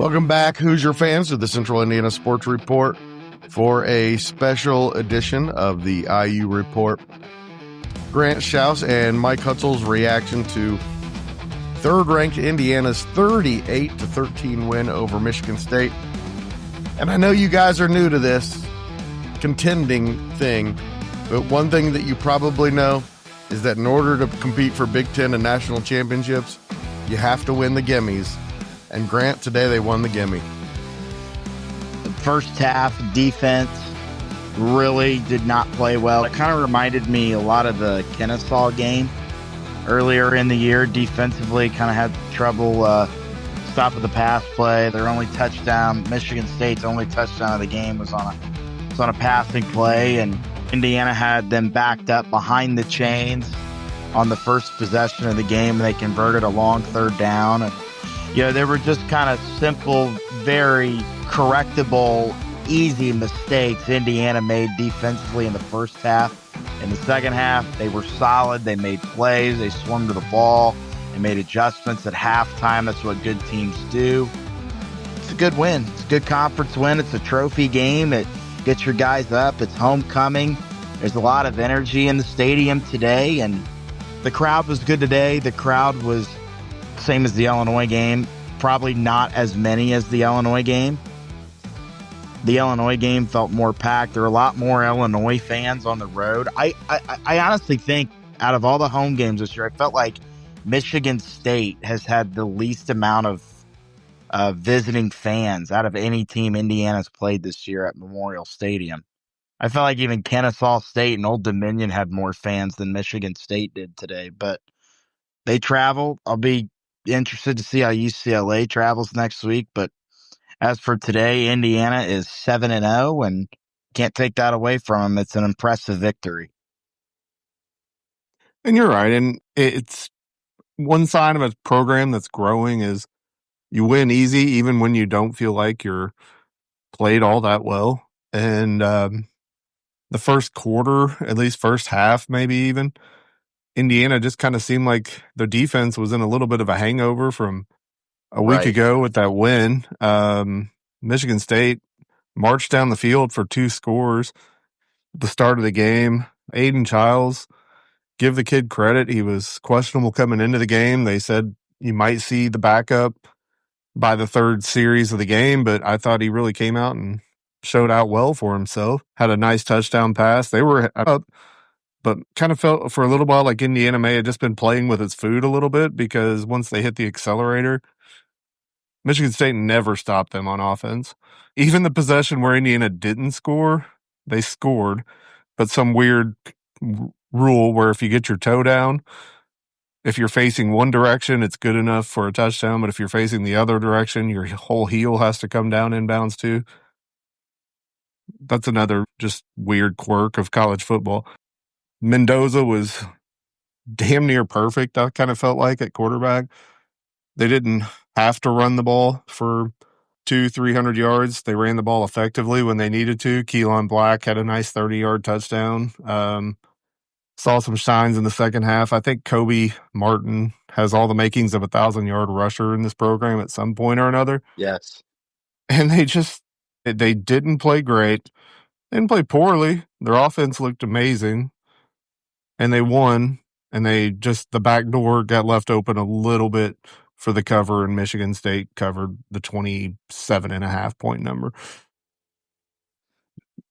Welcome back, Hoosier fans, to the Central Indiana Sports Report for a special edition of the IU Report. Grant Shouse and Mike Hutsell's reaction to third-ranked Indiana's 38-13 win over Michigan State. And I know you guys are new to this contending thing, but one thing that you probably know is that in order to compete for Big Ten and national championships, you have to win the gimmies. And Grant, today they won the gimme. The first half defense really did not play well. It kind of reminded me a lot of the Kennesaw game earlier in the year. Defensively, kind of had trouble stopping the pass play. Their only touchdown, Michigan State's only touchdown of the game was on a passing play, and Indiana had them backed up behind the chains on the first possession of the game, and they converted a long third down. And they were just kind of simple, very correctable, easy mistakes Indiana made defensively in the first half. In the second half, they were solid. They made plays. They swung to the ball. They made adjustments at halftime. That's what good teams do. It's a good win. It's a good conference win. It's a trophy game. It gets your guys up. It's homecoming. There's a lot of energy in the stadium today, and the crowd was good today. The crowd was same as the Illinois game, probably not as many as the Illinois game. The Illinois game felt more packed. There were a lot more Illinois fans on the road. I honestly think out of all the home games this year, I felt like Michigan State has had the least amount of visiting fans out of any team Indiana's played this year at Memorial Stadium. I felt like even Kennesaw State and Old Dominion had more fans than Michigan State did today, but they travel. I'll be interested to see how UCLA travels next week, but as for today, Indiana is 7-0 and can't take that away from them. It's an impressive victory. And you're right, and it's one sign of a program that's growing is you win easy even when you don't feel like you're played all that well. And the first quarter, at least first half maybe even, Indiana just kind of seemed like their defense was in a little bit of a hangover from a week ago with that win. Michigan State marched down the field for 2 scores at the start of the game. Aiden Childs, give the kid credit. He was questionable coming into the game. They said you might see the backup by the third series of the game, but I thought he really came out and showed out well for himself. Had a nice touchdown pass. They were up, but kind of felt for a little while like Indiana may have just been playing with its food a little bit, because once they hit the accelerator, Michigan State never stopped them on offense. Even the possession where Indiana didn't score, they scored, but some weird rule where if you get your toe down, if you're facing one direction, it's good enough for a touchdown, but if you're facing the other direction, your whole heel has to come down inbounds too. That's another just weird quirk of college football. Mendoza was damn near perfect, I kind of felt like, at quarterback. They didn't have to run the ball for 200-300 yards. They ran the ball effectively when they needed to. Keelan Black had a nice 30-yard touchdown. Saw some shines in the second half. I think Kobe Martin has all the makings of a 1,000-yard rusher in this program at some point or another. Yes. And they didn't play great. They didn't play poorly. Their offense looked amazing. And they won, and the back door got left open a little bit for the cover, and Michigan State covered the 27.5 point number.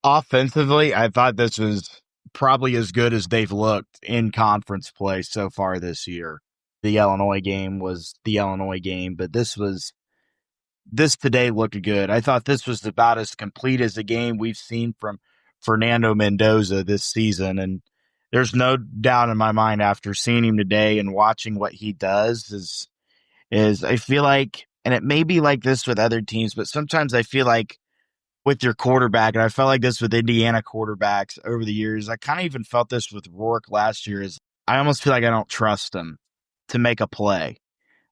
Offensively, I thought this was probably as good as they've looked in conference play so far this year. The Illinois game was the Illinois game, but this today looked good. I thought this was about as complete as a game we've seen from Fernando Mendoza this season, and there's no doubt in my mind after seeing him today and watching what he does is I feel like, and it may be like this with other teams, but sometimes I feel like with your quarterback, and I felt like this with Indiana quarterbacks over the years, I kind of even felt this with Rourke last year, is I almost feel like I don't trust him to make a play.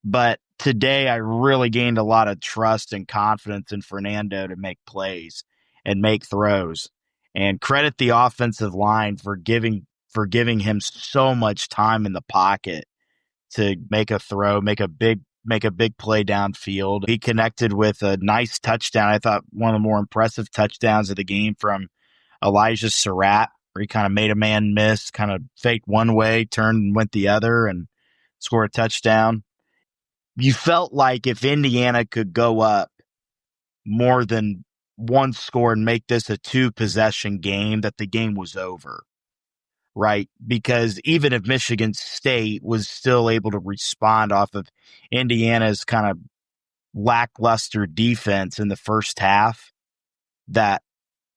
But today I really gained a lot of trust and confidence in Fernando to make plays and make throws, and credit the offensive line for giving him so much time in the pocket to make a throw, make a big make a big play downfield. He connected with a nice touchdown. I thought one of the more impressive touchdowns of the game from Elijah Surratt, where he kind of made a man miss, kind of faked one way, turned and went the other, and scored a touchdown. You felt like if Indiana could go up more than one score and make this a 2-possession game, that the game was over, right? Because even if Michigan State was still able to respond off of Indiana's kind of lackluster defense in the first half, that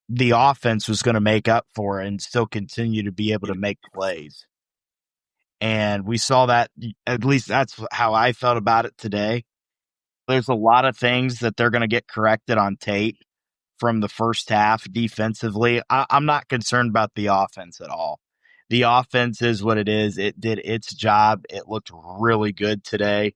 the offense was going to make up for it and still continue to be able to make plays. And we saw that, at least that's how I felt about it today. There's a lot of things that they're going to get corrected on tape from the first half defensively. I'm not concerned about the offense at all. The offense is what it is. It did its job. It looked really good today.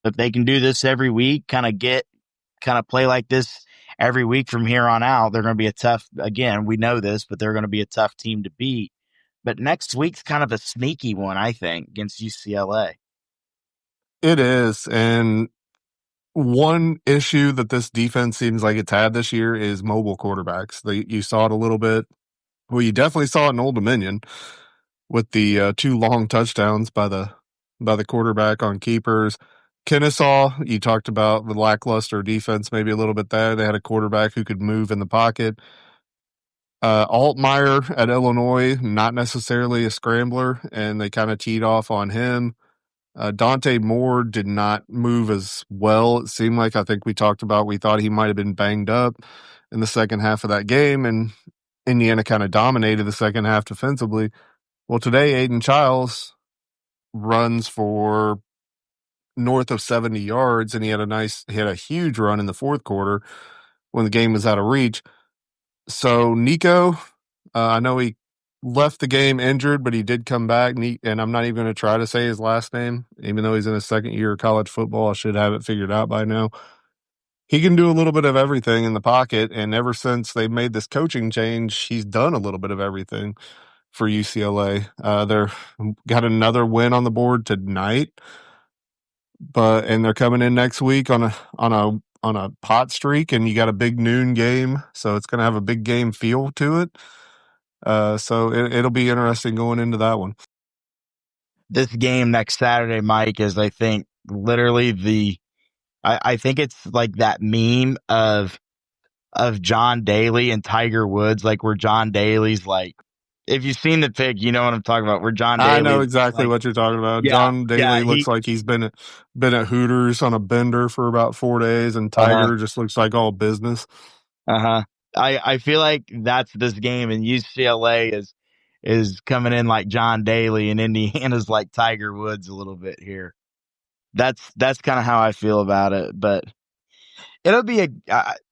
If they can do this every week, kind of play like this every week from here on out, they're going to be a tough, again, we know this, but they're going to be a tough team to beat. But next week's kind of a sneaky one, I think, against UCLA. It is. And one issue that this defense seems like it's had this year is mobile quarterbacks. You saw it a little bit. Well, you definitely saw it in Old Dominion with the 2 long touchdowns by the quarterback on keepers. Kennesaw, you talked about the lackluster defense maybe a little bit there. They had a quarterback who could move in the pocket. Altmaier at Illinois, not necessarily a scrambler, and they kind of teed off on him. Dante Moore did not move as well. It seemed like, I think we talked about, we thought he might have been banged up in the second half of that game, and Indiana kind of dominated the second half defensively. Well, today, Aiden Childs runs for north of 70 yards, and he had a huge run in the fourth quarter when the game was out of reach. So Nico, I know he left the game injured, but he did come back. And I'm not even going to try to say his last name, even though he's in his second year of college football. I should have it figured out by now. He can do a little bit of everything in the pocket, and ever since they made this coaching change, he's done a little bit of everything for UCLA. They're got another win on the board tonight, and they're coming in next week on a hot streak, and you got a big noon game, so it's going to have a big game feel to it. So it'll be interesting going into that one. This game next Saturday, Mike, is, I think, literally I think it's like that meme of John Daly and Tiger Woods, like where John Daly's like, if you've seen the pic, you know what I'm talking about. Where John Daly, I know exactly what you're talking about. Yeah, John Daly looks like he's been at Hooters on a bender for about 4 days, and Tiger just looks like all business. I feel like that's this game, and UCLA is coming in like John Daly, and Indiana's like Tiger Woods a little bit here. That's kind of how I feel about it, but it'll be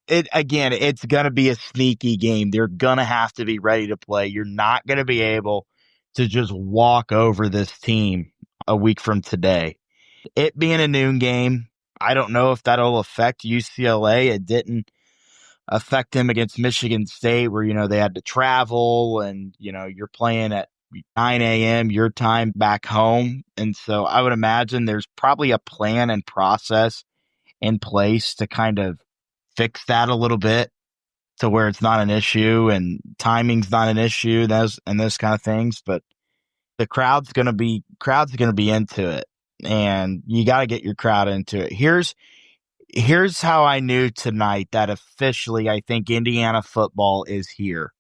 it's going to be a sneaky game. They're going to have to be ready to play. You're not going to be able to just walk over this team a week from today. It being a noon game, I don't know if that'll affect UCLA. It didn't affect them against Michigan State, where, they had to travel, and, you're playing at 9 a.m. your time back home. And so I would imagine there's probably a plan and process in place to kind of fix that a little bit to where it's not an issue and timing's not an issue, those kind of things. But the crowd's gonna be into it, and you got to get your crowd into it. Here's how I knew tonight that officially I think Indiana football is here.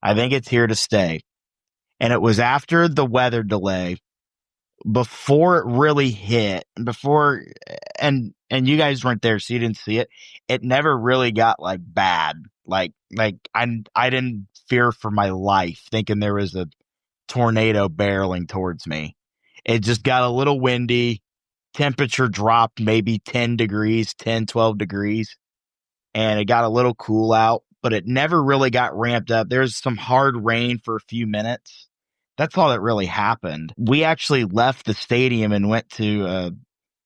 I think it's here to stay. And it was after the weather delay, before it really hit, and you guys weren't there, so you didn't see it. It never really got like bad. Like I didn't fear for my life thinking there was a tornado barreling towards me. It just got a little windy. Temperature dropped maybe 10 degrees, 10, 12 degrees, and it got a little cool out, but it never really got ramped up. There's some hard rain for a few minutes. That's all that really happened. We actually left the stadium and went to a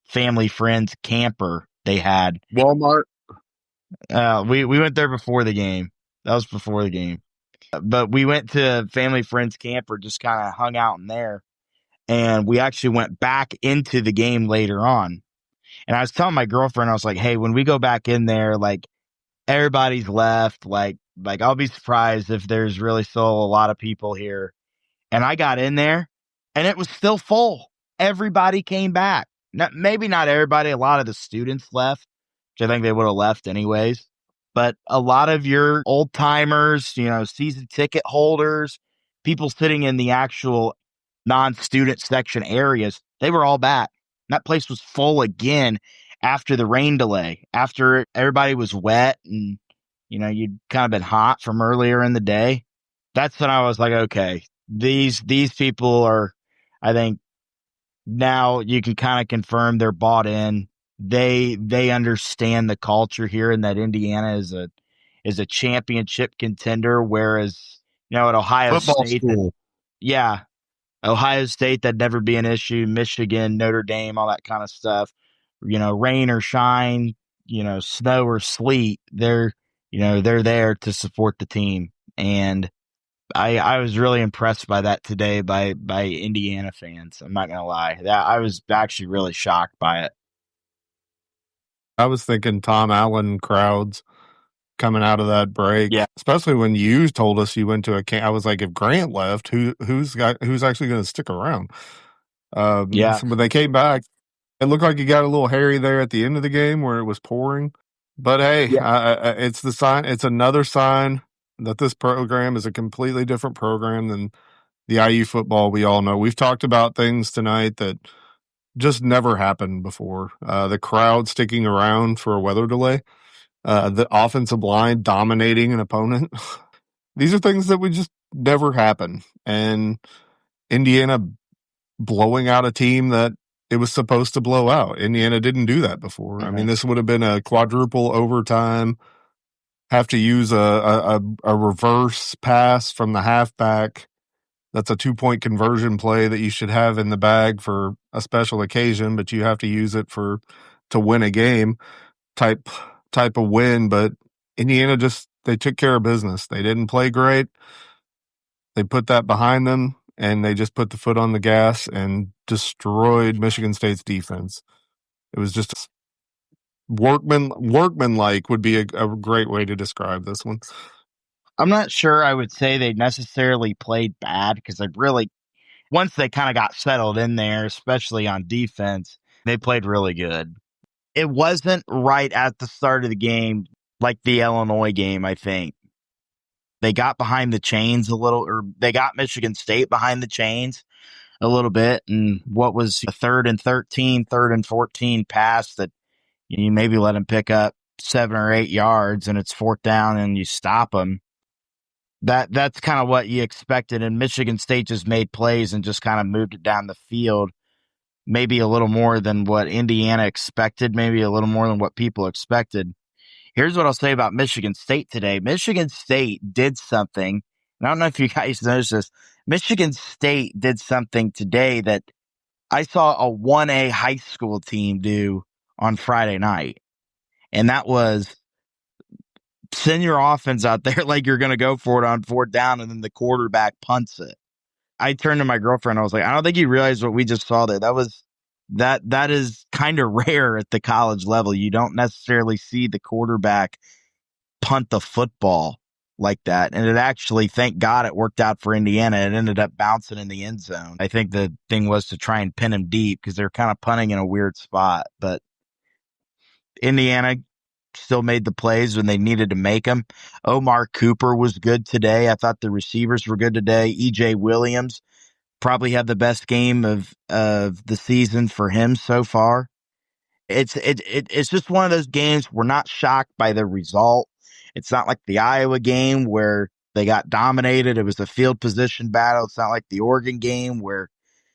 family friend's camper they had. Walmart. We went there before the game. That was before the game. But we went to family friend's camper, just kind of hung out in there. And we actually went back into the game later on. And I was telling my girlfriend, I was like, hey, when we go back in there, like everybody's left. Like I'll be surprised if there's really still a lot of people here. And I got in there and it was still full. Everybody came back. Maybe not everybody. A lot of the students left, which I think they would have left anyways. But a lot of your old timers, season ticket holders, people sitting in the actual non-student section areas, they were all back. That place was full again after the rain delay, after everybody was wet and, you'd kind of been hot from earlier in the day. That's when I was like, okay, these people are, I think now you can kind of confirm they're bought in. They understand the culture here and that Indiana is a championship contender, whereas, at Ohio Football State, school. Ohio State, that'd never be an issue. Michigan, Notre Dame, all that kind of stuff. Rain or shine, snow or sleet, they're there to support the team. And I was really impressed by that today by Indiana fans. I'm not gonna lie. That I was actually really shocked by it. I was thinking Tom Allen crowds coming out of that break, Yeah. especially when you told us you went to a camp. I was like, if Grant left, who's actually going to stick around? Yeah. So when they came back, it looked like it got a little hairy there at the end of the game where it was pouring. But hey, Yeah. it's the sign. It's another sign that this program is a completely different program than the IU football we all know. We've talked about things tonight that just never happened before. The crowd sticking around for a weather delay, the offensive line dominating an opponent. These are things that would just never happen. And Indiana blowing out a team that it was supposed to blow out. Indiana didn't do that before. I mean, this would have been a quadruple overtime, have to use a reverse pass from the halfback. That's a 2-point conversion play that you should have in the bag for a special occasion, but you have to use it to win a game type of win. But Indiana they took care of business. They didn't play great. They put that behind them, and they just put the foot on the gas and destroyed Michigan State's defense. It was just workman-like would be a great way to describe this one. I'm not sure I would say they necessarily played bad because once they kind of got settled in there, especially on defense, they played really good. It wasn't right at the start of the game like the Illinois game, I think. They got behind the chains a little, or they got Michigan State behind the chains a little bit. And what was a 3rd and 13, 3rd and 14 pass that you maybe let them pick up 7 or 8 yards and it's 4th down and you stop them. That's kind of what you expected. And Michigan State just made plays and just kind of moved it down the field. Maybe a little more than what Indiana expected, maybe a little more than what people expected. Here's what I'll say about Michigan State today. Michigan State did something, and I don't know if you guys noticed this. Michigan State did something today that I saw a 1A high school team do on Friday night, and that was send your offense out there like you're going to go for it on 4th down, and then the quarterback punts it. I turned to my girlfriend. I was like, I don't think you realize what we just saw there. That is kind of rare at the college level. You don't necessarily see the quarterback punt the football like that. And it actually, thank God, it worked out for Indiana. It ended up bouncing in the end zone. I think the thing was to try and pin him deep because they're kind of punting in a weird spot. But Indiana still made the plays when they needed to make them. Omar Cooper was good today. I thought the receivers were good today. EJ Williams probably had the best game of the season for him so far. It's just one of those games we're not shocked by the result. It's not like the Iowa game where they got dominated. It was a field position battle. It's not like the Oregon game where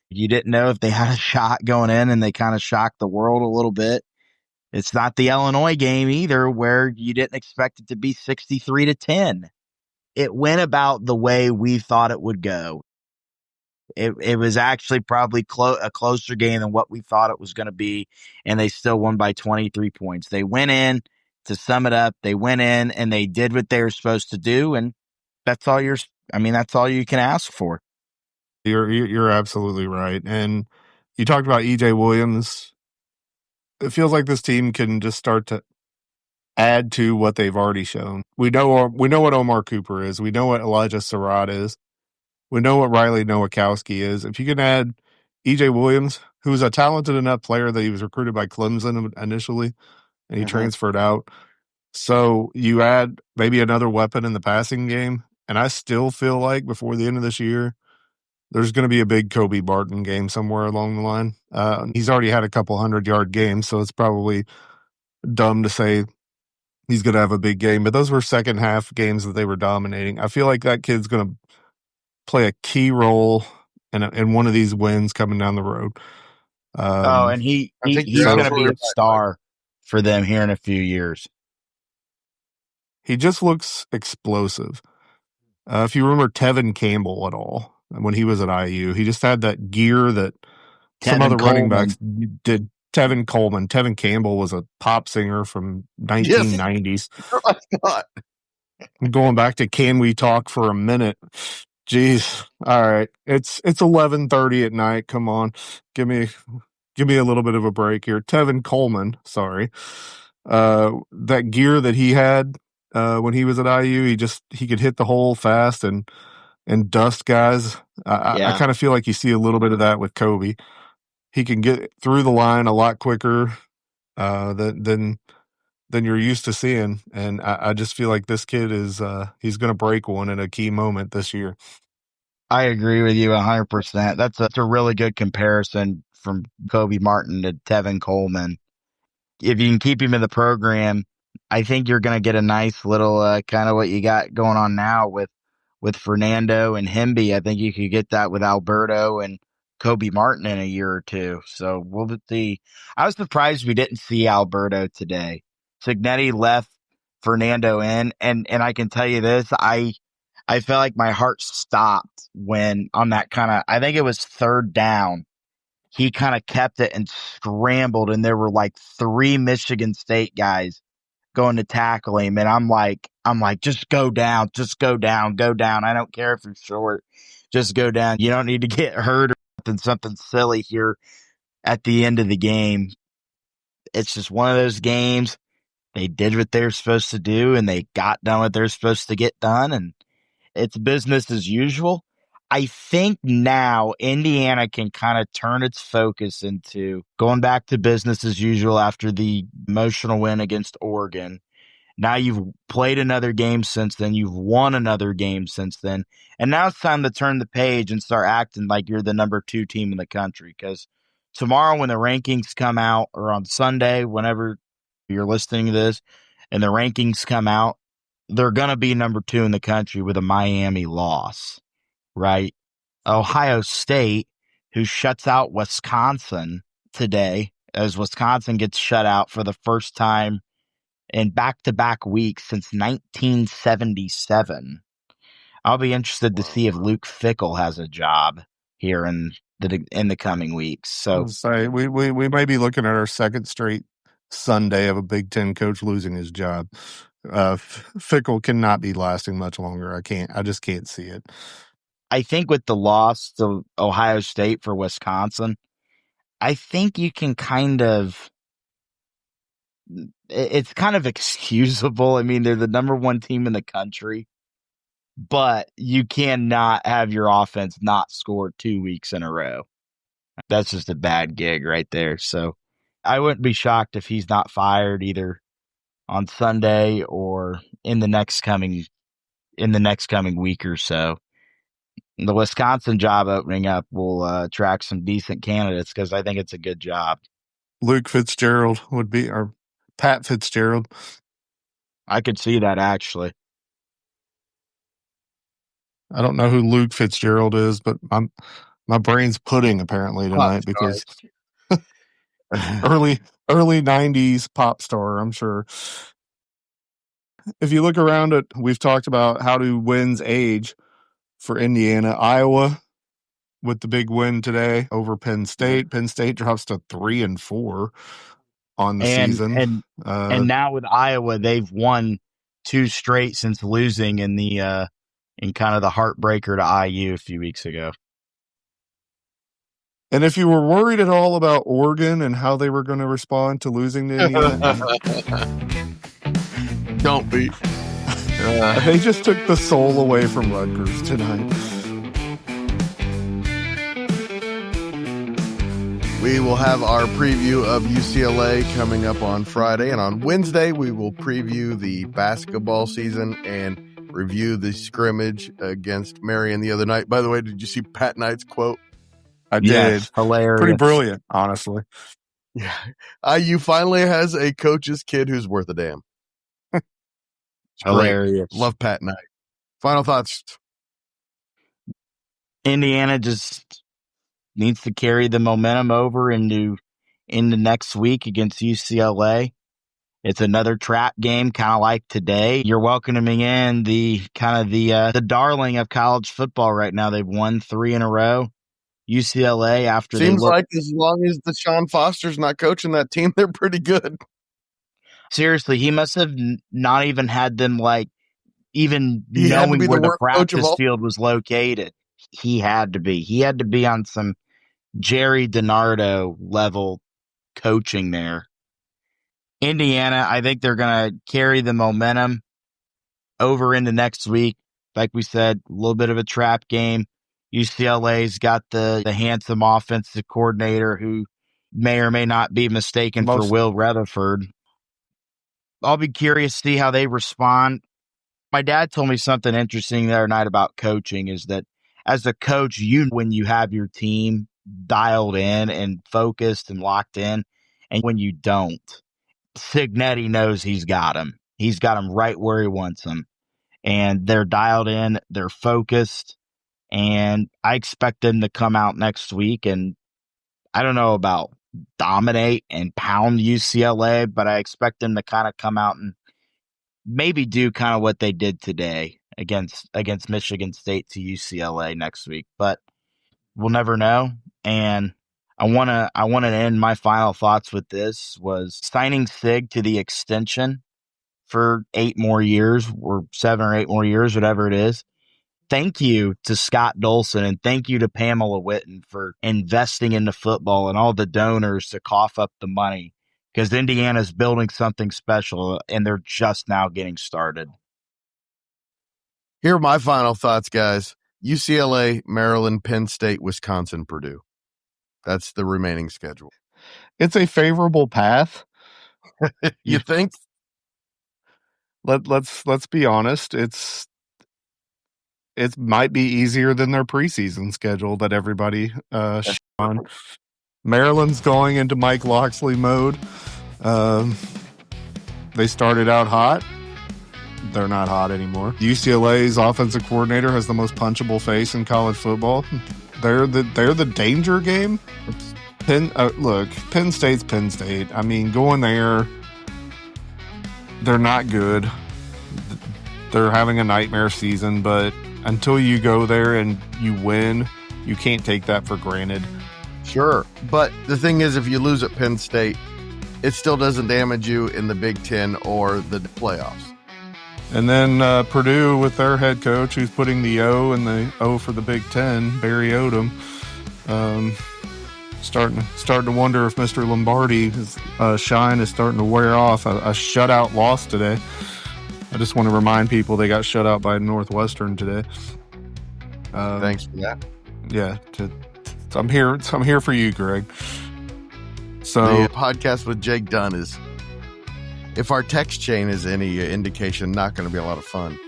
you didn't know if they had a shot going in and they kind of shocked the world a little bit. It's not the Illinois game either where you didn't expect it to be 63-10. It went about the way we thought it would go. It was actually probably a closer game than what we thought it was going to be, and they still won by 23 points. They went in, to sum it up, they went in and they did what they were supposed to do, and that's all that's all you can ask for. You're absolutely right. And you talked about EJ Williams. it feels like this team can just start to add to what they've already shown. We know what Omar Cooper is. We know what Elijah Surratt is. We know what Riley Nowakowski is. If you can add EJ Williams, who's a talented enough player that he was recruited by Clemson initially, and he transferred out. So you add maybe another weapon in the passing game, and I still feel like before the end of this year, there's going to be a big Kobe Barton game somewhere along the line. He's already had a couple 100-yard games, so it's probably dumb to say he's going to have a big game. But those were second half games that they were dominating. I feel like that kid's going to play a key role in one of these wins coming down the road. And I think he's going to absolutely be a right, star for them here in a few years. He just looks explosive. If you remember Tevin Campbell at all, when he was at IU, he just had that gear that some Tevin other running Coleman. backs did. Tevin Coleman. Tevin Campbell was a pop singer from 1990s. I thought. Going back to Can We Talk for a minute? Jeez. All right. It's 11:30 at night. Come on. Give me a little bit of a break here. Tevin Coleman, sorry. That gear that he had when he was at IU, he could hit the hole fast and dust guys. I kind of feel like you see a little bit of that with Kobe. He can get through the line a lot quicker than you're used to seeing, and I just feel like this kid is he's going to break one in a key moment this year. I agree with you 100%. That's a really good comparison from Kobe Martin to Tevin Coleman. If you can keep him in the program, I think you're going to get a nice little kind of what you got going on now with Fernando and Hemby. I think you could get that with Alberto and Kobe Martin in a year or two. So we'll see. I was surprised we didn't see Alberto today. Signetti left Fernando in, and I can tell you this, I felt like my heart stopped when on that kind of, I think it was third down, he kind of kept it and scrambled, and there were like 3 Michigan State guys going to tackle him, and I'm like, just go down, go down. I don't care if you're short, just go down. You don't need to get hurt or something silly here at the end of the game. It's just one of those games. They did what they were supposed to do, and they got done what they're supposed to get done, and it's business as usual. I think now Indiana can kind of turn its focus into going back to business as usual after the emotional win against Oregon. Now you've played another game since then. You've won another game since then. And now it's time to turn the page and start acting like you're the number 2 team in the country. Because tomorrow when the rankings come out, or on Sunday, whenever you're listening to this, and the rankings come out, they're going to be number 2 in the country with a Miami loss, right? Ohio State, who shuts out Wisconsin today, as Wisconsin gets shut out for the first time in back-to-back weeks since 1977. I'll be interested to see if Luke Fickell has a job here in the coming weeks. So we may be looking at our second straight Sunday of a Big Ten coach losing his job. Fickell cannot be lasting much longer. I just can't see it. I think with the loss to Ohio State for Wisconsin, I think you can it's kind of excusable. I mean, they're the number 1 team in the country, but you cannot have your offense not score 2 weeks in a row. That's just a bad gig right there. So I wouldn't be shocked if he's not fired either on Sunday or in the next coming week or so. The Wisconsin job opening up will attract some decent candidates because I think it's a good job. Luke Fitzgerald would be, or Pat Fitzgerald. I could see that, actually. I don't know who Luke Fitzgerald is, but my brain's pudding apparently tonight because early 90s pop star, I'm sure. If you look around it, we've talked about how do wins age for Indiana. Iowa with the big win today over Penn State. Penn State drops to 3-4 on the season. And now with Iowa, they've won 2 straight since losing in kind of the heartbreaker to IU a few weeks ago. And if you were worried at all about Oregon and how they were going to respond to losing to Indiana, Don't be. they just took the soul away from Rutgers tonight. We will have our preview of UCLA coming up on Friday, and on Wednesday we will preview the basketball season and review the scrimmage against Marion the other night. By the way, did you see Pat Knight's quote? I Yes, did. hilarious. Pretty brilliant, honestly. Yeah. IU finally has a coach's kid who's worth a damn. Hilarious. Great. Love Pat Knight. Final thoughts. Indiana just needs to carry the momentum over into next week against UCLA. It's another trap game, kind of like today. You're welcoming in the darling of college football right now. They've won 3 in a row. UCLA after Seems like as long as Deshaun Foster's not coaching that team, they're pretty good. Seriously, he must have not even had them even knowing where the practice field was located. He had to be. He had to be on some Jerry DiNardo level coaching there. Indiana, I think they're going to carry the momentum over into next week. Like we said, a little bit of a trap game. UCLA's got the handsome offensive coordinator who may or may not be mistaken for Will Rutherford. I'll be curious to see how they respond. My dad told me something interesting the other night about coaching is that as a coach, when you have your team dialed in and focused and locked in, and when you don't, Cignetti knows he's got him. He's got him right where he wants him. And they're dialed in, they're focused, and I expect them to come out next week and I don't know about dominate and pound UCLA, but I expect them to kind of come out and maybe do kind of what they did today against Michigan State to UCLA next week. But we'll never know. And I want to end my final thoughts with this was signing Sig to the extension for 8 more years or 7 or 8 more years, whatever it is. Thank you to Scott Dolson and thank you to Pamela Witten for investing into football and all the donors to cough up the money because Indiana's building something special and they're just now getting started. Here are my final thoughts, guys. UCLA, Maryland, Penn State, Wisconsin, Purdue. That's the remaining schedule. It's a favorable path. You think? Let's be honest. It might be easier than their preseason schedule that everybody on. Maryland's going into Mike Loxley mode. They started out hot. They're not hot anymore. UCLA's offensive coordinator has the most punchable face in college football. They're the danger game. Penn State's Penn State. I mean, going there, they're not good. They're having a nightmare season, but until you go there and you win, you can't take that for granted. Sure. But the thing is, if you lose at Penn State, it still doesn't damage you in the Big Ten or the playoffs. And then Purdue with their head coach who's putting the O in the O for the Big Ten, Barry Odom. Starting to wonder if Mr. Lombardi's shine is starting to wear off. A shutout loss today. I just want to remind people they got shut out by Northwestern today. Thanks for that. Yeah, I'm here for you, Greg. So the podcast with Jake Dunn is, if our text chain is any indication, not going to be a lot of fun.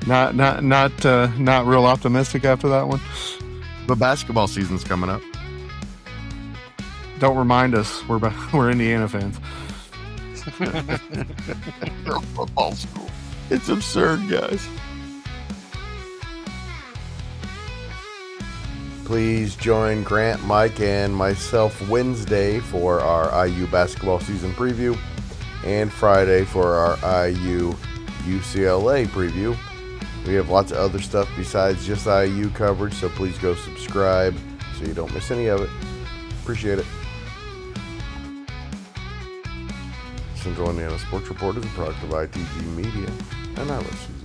Not real optimistic after that one. But basketball season's coming up. Don't remind us. We're Indiana fans. Football school. It's absurd, guys. Please join Grant, Mike, and myself Wednesday for our IU basketball season preview and Friday for our IU UCLA preview. We have lots of other stuff besides just IU coverage, so please go subscribe so you don't miss any of it. Appreciate it. Central Indiana Sports Report is a product of ITG Media and I love Susan.